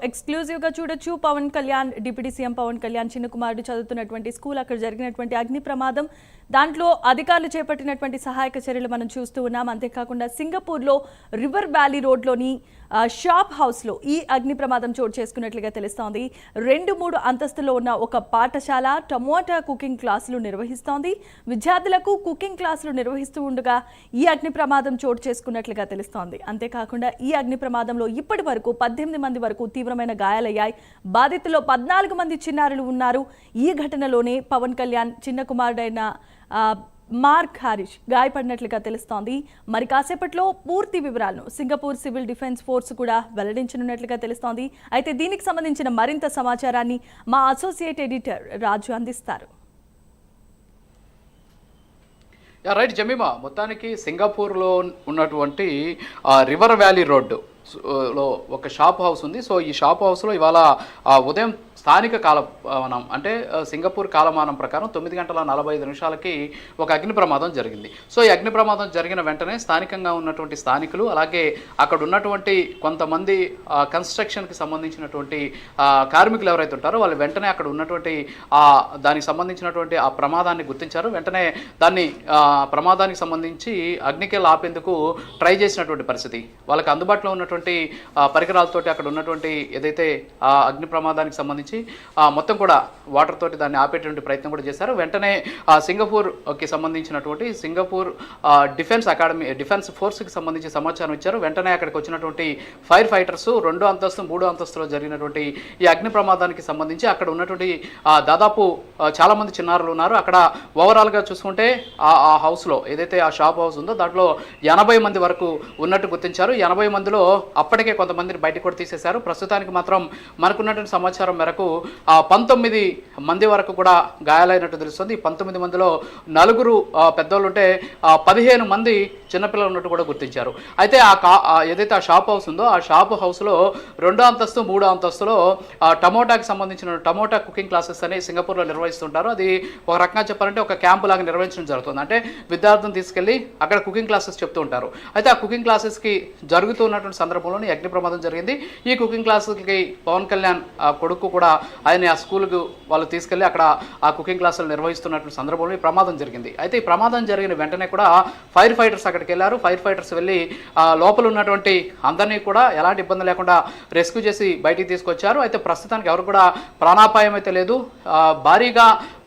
Exclusive గా చూడొచ్చు. Pawan Kalyan, deputy CM Pawan Kalyan చిన్న కుమారుడు చదువుతున్నటువంటి స్కూల్, అక్కడ జరిగినటువంటి అగ్ని ప్రమాదం, దాంట్లో అధికారులు చేపట్టినటువంటి సహాయక చర్యలు మనం చూస్తూ ఉన్నాం. అంతేకాకుండా సింగపూర్లో రివర్ వ్యాలీ రోడ్లోని షాప్ హౌస్లో ఈ అగ్ని ప్రమాదం చోటు చేసుకున్నట్లుగా తెలుస్తోంది. 2-3 అంతస్తులో ఉన్న ఒక పాఠశాల టమోటా కుకింగ్ క్లాసులు నిర్వహిస్తోంది. విద్యార్థులకు కుకింగ్ క్లాసులు నిర్వహిస్తూ ఉండగా ఈ అగ్ని ప్రమాదం చోటు చేసుకున్నట్లుగా తెలుస్తోంది. అంతేకాకుండా ఈ అగ్ని ప్రమాదంలో ఇప్పటి వరకు 18 మంది వరకు తీవ్రమైన గాయాలయ్యాయి. బాధితుల్లో 14 మంది చిన్నారులు ఉన్నారు. ఈ ఘటనలోనే పవన్ కళ్యాణ్ చిన్న కుమారుడైన మార్క్ హారిష్ గాయపడినట్లుగా తెలుస్తోంది. మరి కాసేపట్లో పూర్తి వివరాలను సింగపూర్ సివిల్ డిఫెన్స్ ఫోర్స్ కూడా వెల్లడించనున్నట్లుగా తెలుస్తోంది. అయితే దీనికి సంబంధించిన మరింత సమాచారాన్ని మా అసోసియేట్ ఎడిటర్ రాజు అందిస్తారు. రైట్ జమీమా, మొత్తానికి సింగపూర్లో ఉన్నటువంటి రివర్ వ్యాలీ రోడ్డు లో ఒక షాప్ హౌస్ ఉంది. సో ఈ షాప్ హౌస్లో ఇవాళ ఉదయం స్థానిక కాలమానం అంటే సింగపూర్ కాలమానం ప్రకారం 9:45 ఒక అగ్ని ప్రమాదం జరిగింది. సో ఈ అగ్ని ప్రమాదం జరిగిన వెంటనే స్థానికంగా ఉన్నటువంటి స్థానికులు, అలాగే అక్కడ ఉన్నటువంటి కొంతమంది కన్స్ట్రక్షన్కి సంబంధించినటువంటి కార్మికులు ఎవరైతే ఉంటారో వాళ్ళు వెంటనే అక్కడ ఉన్నటువంటి దానికి సంబంధించినటువంటి ఆ ప్రమాదాన్ని గుర్తించారు. వెంటనే దాన్ని ప్రమాదానికి సంబంధించి అగ్నికేలు ఆపేందుకు ట్రై చేసినటువంటి పరిస్థితి, వాళ్ళకి అందుబాటులో ఉన్నటువంటి పరికరాలతోటి అక్కడ ఉన్నటువంటి ఏదైతే ఆ అగ్ని ప్రమాదానికి సంబంధించి మొత్తం కూడా వాటర్ తోటి దాన్ని ఆపేటువంటి ప్రయత్నం కూడా చేశారు. వెంటనే సింగపూర్కి సంబంధించినటువంటి సింగపూర్ డిఫెన్స్ ఫోర్స్కి సంబంధించి సమాచారం ఇచ్చారు. వెంటనే అక్కడికి వచ్చినటువంటి ఫైర్ ఫైటర్స్ 2 అంతస్తు 3 అంతస్తులో జరిగినటువంటి ఈ అగ్ని ప్రమాదానికి సంబంధించి అక్కడ ఉన్నటువంటి దాదాపు చాలామంది చిన్నారులు ఉన్నారు. అక్కడ ఓవరాల్గా చూసుకుంటే ఆ హౌస్లో ఏదైతే ఆ షాప్ హౌస్ ఉందో దాంట్లో 80 మంది వరకు ఉన్నట్టు గుర్తించారు. 80 మందిలో అప్పటికే కొంతమందిని బయటకు కూడా తీసేశారు. ప్రస్తుతానికి మాత్రం మనకున్నటువంటి సమాచారం మేరకు 19 మంది వరకు కూడా గాయాలైనట్టు తెలుస్తుంది. 19 మందిలో 4 పెద్దోళ్ళు ఉంటే 15 మంది చిన్నపిల్లలు ఉన్నట్టు కూడా గుర్తించారు. అయితే ఏదైతే ఆ షాప్ హౌస్ ఉందో ఆ షాప్ హౌస్లో 2 అంతస్తు 3 అంతస్తులో టమోటాకి సంబంధించిన టమోటా కుకింగ్ క్లాసెస్ అని సింగపూర్లో నిర్వహిస్తుంటారు. అది ఒక రకంగా చెప్పాలంటే ఒక క్యాంపు లాగా నిర్వహించడం జరుగుతుంది. అంటే విద్యార్థులను తీసుకెళ్లి అక్కడ కుకింగ్ క్లాసెస్ చెప్తూ ఉంటారు. అయితే ఆ కుకింగ్ క్లాసెస్కి జరుగుతున్నటువంటి సందర్భంలోనే అగ్ని ప్రమాదం జరిగింది. ఈ కుకింగ్ క్లాసులకి పవన్ కళ్యాణ్ కొడుకు కూడా ఆయన ఆ స్కూల్కు వాళ్ళు తీసుకెళ్లి అక్కడ ఆ కుకింగ్ క్లాసులు నిర్వహిస్తున్నటువంటి సందర్భంలో ఈ ప్రమాదం జరిగింది. అయితే ఈ ప్రమాదం జరిగిన వెంటనే కూడా ఫైర్ ఫైటర్స్ అక్కడికి వెళ్ళారు. ఫైర్ ఫైటర్స్ వెళ్ళి లోపల ఉన్నటువంటి అందరినీ కూడా ఎలాంటి ఇబ్బంది లేకుండా రెస్క్యూ చేసి బయటికి తీసుకొచ్చారు. అయితే ప్రస్తుతానికి ఎవరు కూడా ప్రాణాపాయం అయితే లేదు. భారీగా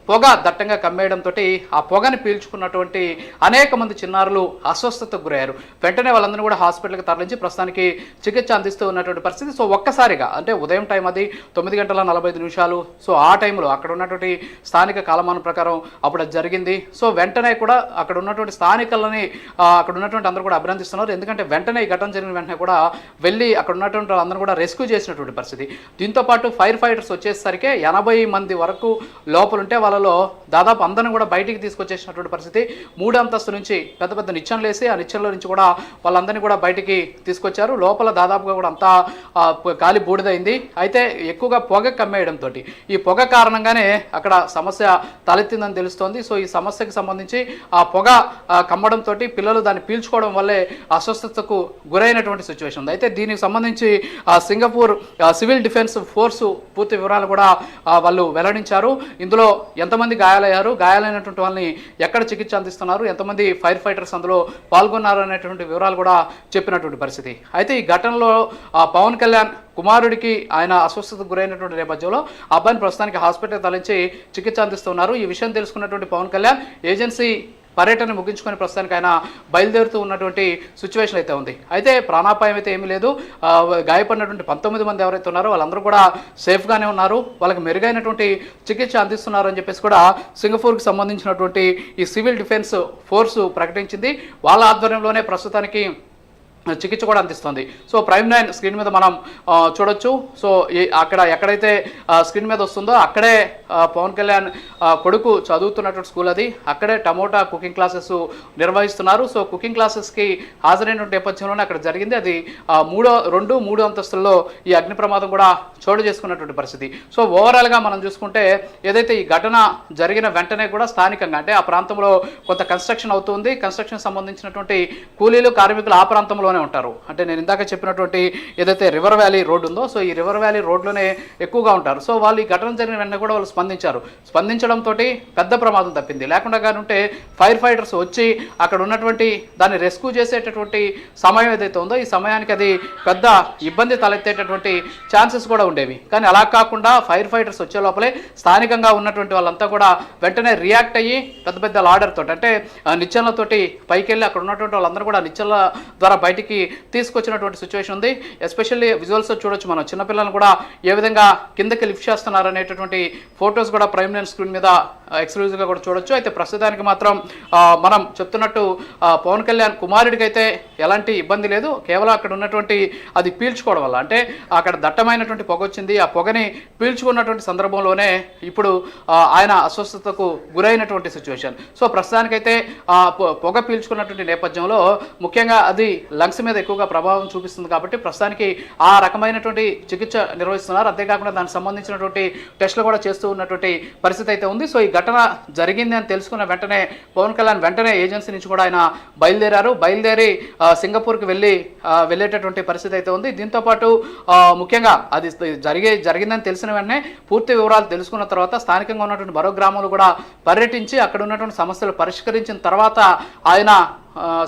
పొగ దట్టంగా కమ్మేయడంతో ఆ పొగని పీల్చుకున్నటువంటి అనేక మంది చిన్నారులు అస్వస్థతకు గురయ్యారు. వెంటనే వాళ్ళందరినీ కూడా హాస్పిటల్కి తరలించి ప్రస్తుతానికి చికిత్స అందిస్తూ ఉన్నటువంటి పరిస్థితి. సో ఒక్కసారిగా అంటే ఉదయం టైం అది 9:45. సో ఆ టైంలో అక్కడ ఉన్నటువంటి స్థానిక కాలమానం ప్రకారం అప్పుడు అది జరిగింది. సో వెంటనే కూడా అక్కడ ఉన్నటువంటి స్థానికులని అక్కడ ఉన్నటువంటి అందరూ కూడా అభినందిస్తున్నారు. ఎందుకంటే వెంటనే ఈ ఘటన జరిగిన వెంటనే కూడా వెళ్ళి అక్కడ ఉన్నటువంటి వాళ్ళందరూ కూడా రెస్క్యూ చేసినటువంటి పరిస్థితి. దీంతోపాటు ఫైర్ ఫైటర్స్ వచ్చేసరికి 80 మంది వరకు లోపలుంటే వాళ్ళలో దాదాపు అందరిని కూడా బయటికి తీసుకొచ్చేసినటువంటి పరిస్థితి. 3 అంతస్తు నుంచి పెద్ద పెద్ద నిచ్చెనలు వేసి ఆ నిచ్చెనలో నుంచి కూడా వాళ్ళందరినీ కూడా బయటికి తీసుకొచ్చారు. లోపల దాదాపుగా కూడా అంతా గాలి బూడిదైంది. అయితే ఎక్కువగా పొగ కమ్మేయడంతో ఈ పొగ కారణంగానే అక్కడ సమస్య తలెత్తిందని తెలుస్తోంది. సో ఈ సమస్యకు సంబంధించి ఆ పొగ కమ్మడంతో పిల్లలు దాన్ని పీల్చుకోవడం వల్లే అస్వస్థతకు గురైనటువంటి సిచ్యువేషన్ ఉంది. అయితే దీనికి సంబంధించి సింగపూర్ సివిల్ డిఫెన్స్ ఫోర్సు పూర్తి వివరాలు కూడా వాళ్ళు వెల్లడించారు. ఇందులో ఎంతమంది గాయాలయ్యారు, గాయాలైనటువంటి వాళ్ళని ఎక్కడ చికిత్స అందిస్తున్నారు, ఎంతమంది ఫైర్ ఫైటర్స్ అందులో పాల్గొన్నారు అనేటువంటి వివరాలు కూడా చెప్పినటువంటి పరిస్థితి. అయితే ఈ ఘటనలో పవన్ కళ్యాణ్ కుమారుడికి ఆయన అస్వస్థతకు గురైనటువంటి నేపథ్యంలో అబ్బాయిని ప్రస్తుతానికి హాస్పిటల్ తరలించి చికిత్స అందిస్తున్నారు. ఈ విషయం తెలుసుకున్నటువంటి పవన్ కళ్యాణ్ ఏజెన్సీ పర్యటన ముగించుకొని ప్రస్తుతానికి ఆయన బయలుదేరుతూ ఉన్నటువంటి సిచ్యువేషన్ అయితే ఉంది. అయితే ప్రాణాపాయం అయితే ఏమీ లేదు. గాయపడినటువంటి 19 మంది ఎవరైతే ఉన్నారో వాళ్ళందరూ కూడా సేఫ్గానే ఉన్నారు. వాళ్ళకి మెరుగైనటువంటి చికిత్స అందిస్తున్నారు అని చెప్పేసి కూడా సింగపూర్కి సంబంధించినటువంటి ఈ సివిల్ డిఫెన్స్ ఫోర్సు ప్రకటించింది. వాళ్ళ ఆధ్వర్యంలోనే ప్రస్తుతానికి చికిత్స కూడా అందిస్తుంది. సో ప్రైమ్ 9 స్క్రీన్ మీద మనం చూడొచ్చు. సో అక్కడ ఎక్కడైతే స్క్రీన్ మీద వస్తుందో అక్కడే పవన్ కళ్యాణ్ కొడుకు చదువుతున్నటువంటి స్కూల్ అది. అక్కడే టమోటా కుకింగ్ క్లాసెస్ నిర్వహిస్తున్నారు. సో కుకింగ్ క్లాసెస్కి హాజరైనటువంటి నేపథ్యంలోనే అక్కడ జరిగింది. అది 2-3 అంతస్తుల్లో ఈ అగ్ని ప్రమాదం కూడా చోటు చేసుకున్నటువంటి పరిస్థితి. సో ఓవరాల్గా మనం చూసుకుంటే ఏదైతే ఈ ఘటన జరిగిన వెంటనే కూడా స్థానికంగా అంటే ఆ ప్రాంతంలో కొంత కన్స్ట్రక్షన్ అవుతుంది. కన్స్ట్రక్షన్ సంబంధించినటువంటి కూలీలు కార్మికులు ఆ ప్రాంతంలో ఏరియాలోనే ఉంటారు. అంటే నేను ఇందాక చెప్పినటువంటి ఏదైతే రివర్ వ్యాలీ రోడ్డు ఉందో, సో ఈ రివర్ వ్యాలీ రోడ్లోనే ఎక్కువగా ఉంటారు. సో వాళ్ళు ఈ ఘటన జరిగిన వెంటనే కూడా వాళ్ళు స్పందించడంతో పెద్ద ప్రమాదం తప్పింది. లేకుండా కానీ ఉంటే ఫైర్ ఫైటర్స్ వచ్చి అక్కడ ఉన్నటువంటి దాన్ని రెస్క్యూ చేసేటటువంటి సమయం ఏదైతే ఉందో, ఈ సమయానికి అది పెద్ద ఇబ్బంది తలెత్తేటటువంటి ఛాన్సెస్ కూడా ఉండేవి. కానీ అలా కాకుండా ఫైర్ ఫైటర్స్ వచ్చే లోపలే స్థానికంగా ఉన్నటువంటి వాళ్ళంతా కూడా వెంటనే రియాక్ట్ అయ్యి పెద్ద పెద్ద లాడర్ తోటి, అంటే నిచ్చెనలతోటి పైకి వెళ్ళి అక్కడ ఉన్నటువంటి వాళ్ళందరూ కూడా నిచ్చెనల ద్వారా బయటికి తీసుకొచ్చినటువంటి సిచ్యువేషన్ ఉంది. ఎస్పెషల్లీ విజువల్స్ చూడొచ్చు మనం, చిన్నపిల్లలను కూడా ఏ విధంగా కిందకి లిఫ్ట్ చేస్తున్నారు అనేటటువంటి ఫొటోస్ కూడా ప్రైమ్ లైన్ స్క్రీన్ మీద ఎక్స్క్లూజివ్గా కూడా చూడొచ్చు. అయితే ప్రస్తుతానికి మాత్రం మనం చెప్తున్నట్టు పవన్ కళ్యాణ్ కుమారుడికి అయితే ఎలాంటి ఇబ్బంది లేదు. కేవలం అక్కడ ఉన్నటువంటి అది పీల్చుకోవడం వల్ల, అంటే అక్కడ దట్టమైనటువంటి పొగ వచ్చింది, ఆ పొగని పీల్చుకున్నటువంటి సందర్భంలోనే ఇప్పుడు ఆయన అస్వస్థతకు గురైనటువంటి సిచ్యువేషన్. సో ప్రస్తుతానికైతే పొగ పీల్చుకున్నటువంటి నేపథ్యంలో ముఖ్యంగా అది లంగ్స్ మీద ఎక్కువగా ప్రభావం చూపిస్తుంది కాబట్టి ప్రస్తుతానికి ఆ రకమైనటువంటి చికిత్స నిర్వహిస్తున్నారు. అంతేకాకుండా దానికి సంబంధించినటువంటి టెస్టులు కూడా చేస్తూ ఉన్నటువంటి పరిస్థితి అయితే ఉంది. సో ఈ ఘటన జరిగింది అని తెలుసుకున్న వెంటనే పవన్ కళ్యాణ్ వెంటనే ఏజెన్సీ నుంచి కూడా ఆయన బయలుదేరి సింగపూర్కి వెళ్ళేటటువంటి పరిస్థితి అయితే ఉంది. దీంతోపాటు ముఖ్యంగా అది జరిగిందని తెలిసిన వెంటనే పూర్తి వివరాలు తెలుసుకున్న తర్వాత స్థానికంగా ఉన్నటువంటి మరో గ్రామాలు కూడా పర్యటించి అక్కడ ఉన్నటువంటి సమస్యలు పరిష్కరించిన తర్వాత ఆయన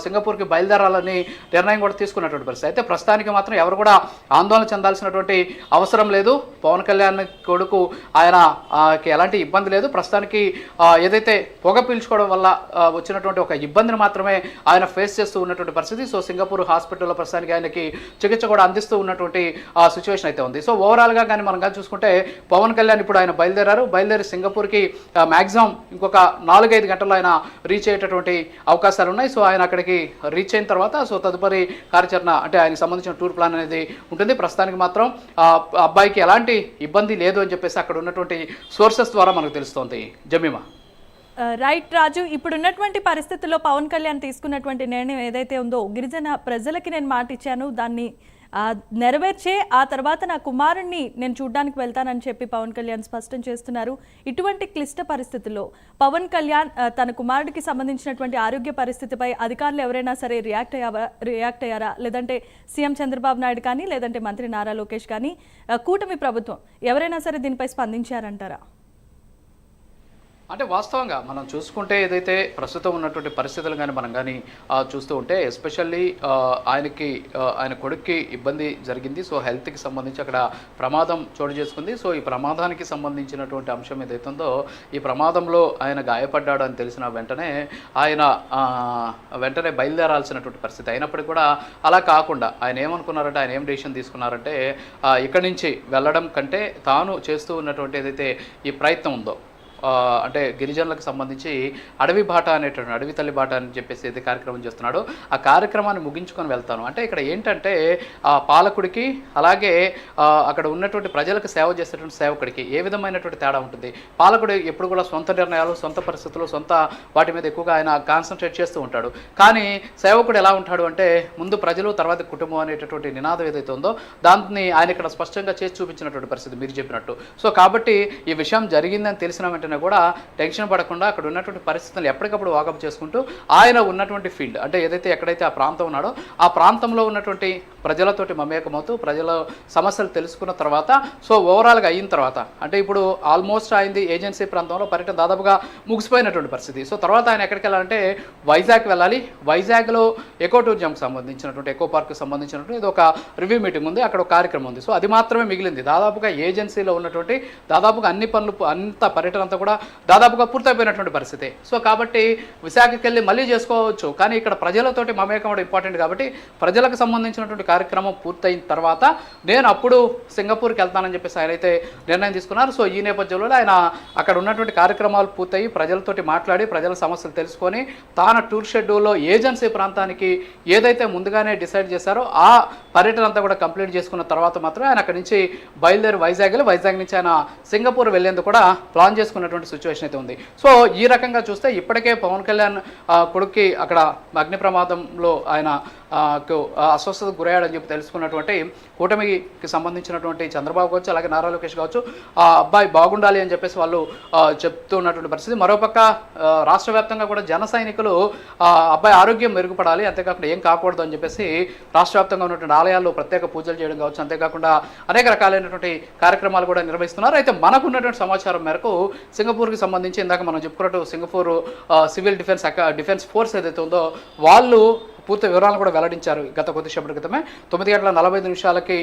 సింగపూర్కి బయలుదేరాలని నిర్ణయం కూడా తీసుకున్నటువంటి పరిస్థితి. అయితే ప్రస్తుతానికి మాత్రం ఎవరు కూడా ఆందోళన చెందాల్సినటువంటి అవసరం లేదు. పవన్ కళ్యాణ్ కొడుకు ఆయనకి ఎలాంటి ఇబ్బంది లేదు. ప్రస్తుతానికి ఏదైతే పొగ పీల్చుకోవడం వల్ల వచ్చినటువంటి ఒక ఇబ్బందిని మాత్రమే ఆయన ఫేస్ చేస్తూ ఉన్నటువంటి పరిస్థితి. సో సింగపూర్ హాస్పిటల్లో ప్రస్తుతానికి ఆయనకి చికిత్స కూడా అందిస్తూ ఉన్నటువంటి సిచ్యువేషన్ అయితే ఉంది. సో ఓవరాల్గా కానీ మనం కానీ చూసుకుంటే పవన్ కళ్యాణ్ ఇప్పుడు ఆయన బయలుదేరి సింగపూర్కి మ్యాక్సిమం ఇంకొక 4-5 గంటల్లో ఆయన రీచ్ అయ్యేటటువంటి అవకాశాలు ఉన్నాయి. సో ఆయన అక్కడికి రీచ్ అయిన తర్వాత సో తదుపరి కార్యాచరణ, అంటే ఆయనకు సంబంధించిన టూర్ ప్లాన్ అనేది ఉంటుంది. ప్రస్తుతానికి మాత్రం అబ్బాయికి ఎలాంటి ఇబ్బంది లేదు అని చెప్పేసి అక్కడ ఉన్నటువంటి సోర్సెస్ ద్వారా మనకు తెలుస్తోంది. జమీమా. రైట్ రాజు, ఇప్పుడున్నటువంటి పరిస్థితుల్లో పవన్ కళ్యాణ్ తీసుకున్నటువంటి నిర్ణయం ఏదైతే ఉందో, గిరిజన ప్రజలకి నేను మాట ఇచ్చాను, దాన్ని నెరవేర్చే ఆ తర్వాత నా కుమారుణ్ణి నేను చూడ్డానికి వెళ్తానని చెప్పి పవన్ కళ్యాణ్ స్పష్టం చేస్తున్నారు. ఇటువంటి క్లిష్ట పరిస్థితుల్లో పవన్ కళ్యాణ్ తన కుమారుడికి సంబంధించినటువంటి ఆరోగ్య పరిస్థితిపై అధికారులు ఎవరైనా సరే రియాక్ట్ అయ్యారా, లేదంటే సీఎం చంద్రబాబు నాయుడు కానీ, లేదంటే మంత్రి నారా లోకేష్ కానీ, కూటమి ప్రభుత్వం ఎవరైనా సరే దీనిపై స్పందించారంటారా? అంటే వాస్తవంగా మనం చూసుకుంటే ఏదైతే ప్రస్తుతం ఉన్నటువంటి పరిస్థితులు కానీ మనం కానీ చూస్తూ ఉంటే ఎస్పెషల్లీ ఆయన కొడుక్కి ఇబ్బంది జరిగింది. సో హెల్త్కి సంబంధించి అక్కడ ప్రమాదం చోటు చేసుకుంది. సో ఈ ప్రమాదానికి సంబంధించినటువంటి అంశం ఏదైతే ఉందో, ఈ ప్రమాదంలో ఆయన గాయపడ్డాడు అని తెలిసిన వెంటనే ఆయన వెంటనే బయలుదేరాల్సినటువంటి పరిస్థితి. అయినప్పటికీ కూడా అలా కాకుండా ఆయన ఏమనుకున్నారంటే, ఆయన ఏం డెసిషన్ తీసుకున్నారంటే, ఇక్కడి నుంచి వెళ్ళడం కంటే తాను చేస్తూ ఉన్నటువంటి ఏదైతే ఈ ప్రయత్నం ఉందో, అంటే గిరిజనులకు సంబంధించి అడవి తల్లి బాట అని చెప్పేసి ఏదైతే కార్యక్రమం చేస్తున్నాడో ఆ కార్యక్రమాన్ని ముగించుకొని వెళ్తాను అంటే, ఇక్కడ ఏంటంటే పాలకుడికి అలాగే అక్కడ ఉన్నటువంటి ప్రజలకు సేవ చేసేటువంటి సేవకుడికి ఏ విధమైనటువంటి తేడా ఉంటుంది. పాలకుడు ఎప్పుడు కూడా సొంత నిర్ణయాలు, సొంత పరిస్థితులు, సొంత వాటి మీద ఎక్కువగా ఆయన కాన్సన్ట్రేట్ చేస్తూ ఉంటాడు. కానీ సేవకుడు ఎలా ఉంటాడు అంటే, ముందు ప్రజలు తర్వాత కుటుంబం అనేటటువంటి నినాదం ఏదైతే ఉందో దాన్ని ఆయన ఇక్కడ స్పష్టంగా చేసి చూపించినటువంటి పరిస్థితి మీరు చెప్పినట్టు. సో కాబట్టి ఈ విషయం జరిగిందని తెలిసిన వెంటనే కూడా టెన్షన్ పడకుండా అక్కడ ఉన్నటువంటి పరిస్థితులను ఎప్పటికప్పుడు వాకప్ చేసుకుంటూ ఆయన ఉన్నటువంటి ఫీల్డ్, అంటే ఎక్కడైతే ఆ ప్రాంతం ఉన్నాడో ఆ ప్రాంతంలో ఉన్నటువంటి ప్రజలతోటి మమేకమవుతూ ప్రజల సమస్యలు తెలుసుకున్న తర్వాత, సో ఓవరాల్గా అయిన తర్వాత, అంటే ఇప్పుడు ఆల్మోస్ట్ అయింది ఏజెన్సీ ప్రాంతంలో పర్యటన దాదాపుగా ముగిసిపోయినటువంటి పరిస్థితి. సో తర్వాత ఆయన ఎక్కడికి వెళ్ళాలంటే వైజాగ్ వెళ్ళాలి. వైజాగ్లో ఎకో టూరిజంకి సంబంధించినటువంటి, ఎకో పార్క్కి సంబంధించినటువంటి ఇది ఒక రివ్యూ మీటింగ్ ఉంది, అక్కడ ఒక కార్యక్రమం ఉంది. సో అది మాత్రమే మిగిలింది. దాదాపుగా ఏజెన్సీలో ఉన్నటువంటి దాదాపుగా అన్ని పనులు, అంత పర్యటన అంతా కూడా దాదాపుగా పూర్తయిపోయినటువంటి పరిస్థితి. సో కాబట్టి విశాఖకి వెళ్ళి మళ్ళీ చేసుకోవచ్చు, కానీ ఇక్కడ ప్రజలతోటి మమేకం అవడం ఇంపార్టెంట్ కాబట్టి ప్రజలకు సంబంధించినటువంటి కార్యక్రమం పూర్తయిన తర్వాత నేను అప్పుడు సింగపూర్కి వెళ్తానని చెప్పేసి ఆయన అయితే నిర్ణయం తీసుకున్నారు. సో ఈ నేపథ్యంలో ఆయన అక్కడ ఉన్నటువంటి కార్యక్రమాలు పూర్తయి ప్రజలతోటి మాట్లాడి ప్రజల సమస్యలు తెలుసుకొని తాను టూర్ షెడ్యూల్లో ఏజెన్సీ ప్రాంతానికి ఏదైతే ముందుగానే డిసైడ్ చేశారో ఆ పర్యటన అంతా కూడా కంప్లీట్ చేసుకున్న తర్వాత మాత్రమే ఆయన అక్కడి నుంచి బయలుదేరి వైజాగ్ నుంచి ఆయన సింగపూర్ వెళ్లేందుకు కూడా ప్లాన్ చేసుకున్నటువంటి సిచ్యువేషన్ అయితే ఉంది. సో ఈ రకంగా చూస్తే ఇప్పటికే పవన్ కళ్యాణ్ కొడుక్కి అక్కడ అగ్ని ప్రమాదంలో ఆయన అస్వస్థతకు గురయ్యాడని చెప్పి తెలుసుకున్నటువంటి కూటమికి సంబంధించినటువంటి చంద్రబాబు కావచ్చు, అలాగే నారా లోకేష్ కావచ్చు, ఆ అబ్బాయి బాగుండాలి అని చెప్పేసి వాళ్ళు చెప్తున్నటువంటి పరిస్థితి. మరోపక్క రాష్ట్ర వ్యాప్తంగా కూడా జన సైనికులు అబ్బాయి ఆరోగ్యం మెరుగుపడాలి, అంతేకాకుండా ఏం కాకూడదు అని చెప్పేసి రాష్ట్ర వ్యాప్తంగా ఉన్నటువంటి ఆలయాల్లో ప్రత్యేక పూజలు చేయడం కావచ్చు, అంతేకాకుండా అనేక రకాలైనటువంటి కార్యక్రమాలు కూడా నిర్వహిస్తున్నారు. అయితే మనకు ఉన్నటువంటి సమాచారం మేరకు సింగపూర్కి సంబంధించి ఇందాక మనం చెప్పుకున్నట్టు సింగపూర్ సివిల్ డిఫెన్స్ ఫోర్స్ ఏదైతే ఉందో వాళ్ళు పూర్తి వివరాలను కూడా వెల్లడించారు. గత కొద్దిసేపటి క్రితమే 9:45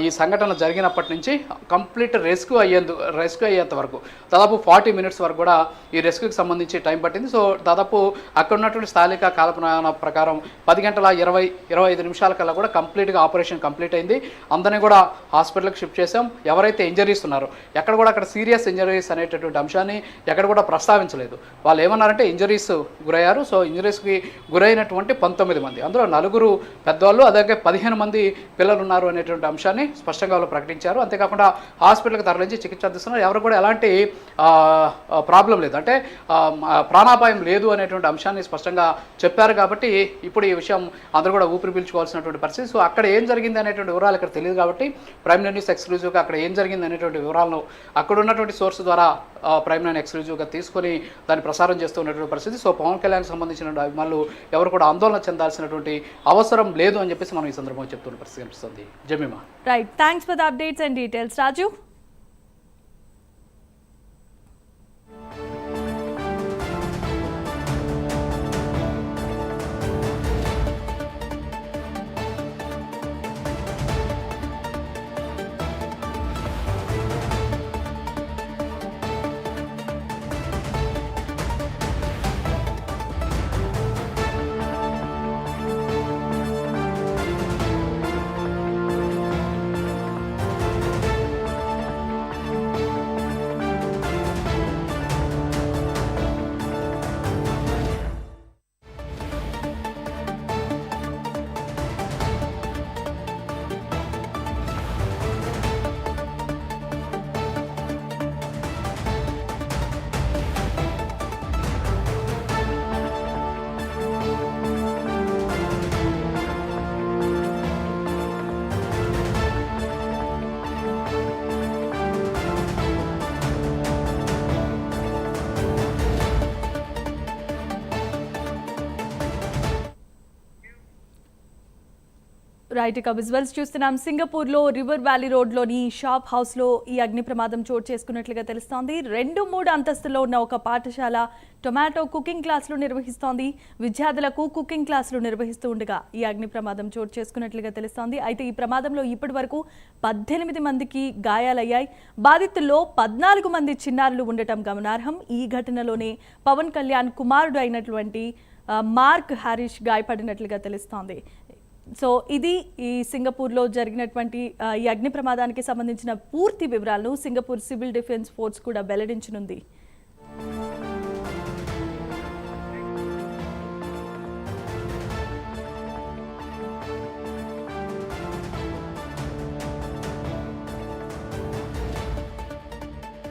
ఈ సంఘటన జరిగినప్పటి నుంచి కంప్లీట్ రెస్క్యూ అయ్యేంత వరకు దాదాపు 40 మినిట్స్ వరకు కూడా ఈ రెస్క్యూకి సంబంధించి టైం పట్టింది. సో దాదాపు అక్కడ ఉన్నటువంటి స్థానిక కాలమాన ప్రకారం 10:25 కల్లా కూడా కంప్లీట్గా ఆపరేషన్ కంప్లీట్ అయింది. అందరినీ కూడా హాస్పిటల్కి షిఫ్ట్ చేసాం. ఎవరైతే ఇంజరీస్ ఉన్నారో ఎక్కడ కూడా అక్కడ సీరియస్ ఇంజరీస్ అనేటటువంటి అంశాన్ని ఎక్కడ కూడా ప్రస్తావించలేదు. వాళ్ళు ఏమన్నారంటే ఇంజరీస్ గురయ్యారు. సో ఇంజరీస్కి గురైనటువంటి 19 మంది, అందులో 4 పెద్దవాళ్ళు, అలాగే 15 మంది పిల్లలు ఉన్నారు అనేటువంటి అంశాన్ని స్పష్టంగా వాళ్ళు ప్రకటించారు. అంతేకాకుండా హాస్పిటల్కి తరలించి చికిత్స అందిస్తున్నారు. ఎవరు కూడా ఎలాంటి ప్రాబ్లం లేదు, అంటే ప్రాణాపాయం లేదు అనేటువంటి అంశాన్ని స్పష్టంగా చెప్పారు. కాబట్టి ఇప్పుడు ఈ విషయం అందరూ కూడా ఊపిరి పీల్చుకోవాల్సినటువంటి పరిస్థితి. సో అక్కడ ఏం జరిగింది అనేటువంటి వివరాలు ఇక్కడ తెలియదు కాబట్టి ప్రైమ్ న్యూస్ ఎక్స్క్లూజివ్గా అక్కడ ఏం జరిగింది అనేటువంటి వివరాలను అక్కడ ఉన్నటువంటి సోర్స్ ద్వారా ప్రైమ్ నైన్ ఎక్స్క్లూజివ్గా తీసుకొని దాన్ని ప్రసారం చేస్తూ ఉన్నటువంటి పరిస్థితి. సో పవన్ కళ్యాణ్కి సంబంధించిన అభిమానులు ఎవరు కూడా ఆందోళన చెందాల్సినటువంటి అవసరం లేదు అని చెప్పేసి మనం ఈ సందర్భంగా చెప్తున్న పరిస్థితి కనిపిస్తుంది. Jemimah. Right, thanks for the updates and details Raju. Right, ఇక విజువల్స్ చూస్తున్నాం. సింగపూర్లో రివర్ వ్యాలీ రోడ్లోని షాప్ హౌస్లో ఈ అగ్ని ప్రమాదం చోటు చేసుకున్నట్లుగా తెలుస్తోంది. 2-3 అంతస్తులో ఉన్న ఒక పాఠశాల టొమాటో కుకింగ్ క్లాసులు నిర్వహిస్తోంది. విద్యార్థులకు కుకింగ్ క్లాసులు నిర్వహిస్తూ ఉండగా ఈ అగ్ని ప్రమాదం చోటు చేసుకున్నట్లుగా తెలుస్తోంది. అయితే ఈ ప్రమాదంలో ఇప్పటి వరకు 18 మందికి గాయాలయ్యాయి. బాధితుల్లో 14 మంది చిన్నారులు ఉండటం గమనార్హం. ఈ ఘటనలోనే పవన్ కళ్యాణ్ కుమారుడు అయినటువంటి మార్క్ హారిష్ గాయపడినట్లుగా తెలుస్తోంది. సో ఇది ఈ సింగపూర్లో జరిగినటువంటి ఈ అగ్ని ప్రమాదానికి సంబంధించిన పూర్తి వివరాలను సింగపూర్ సివిల్ డిఫెన్స్ ఫోర్స్ కూడా వెల్లడించనుంది.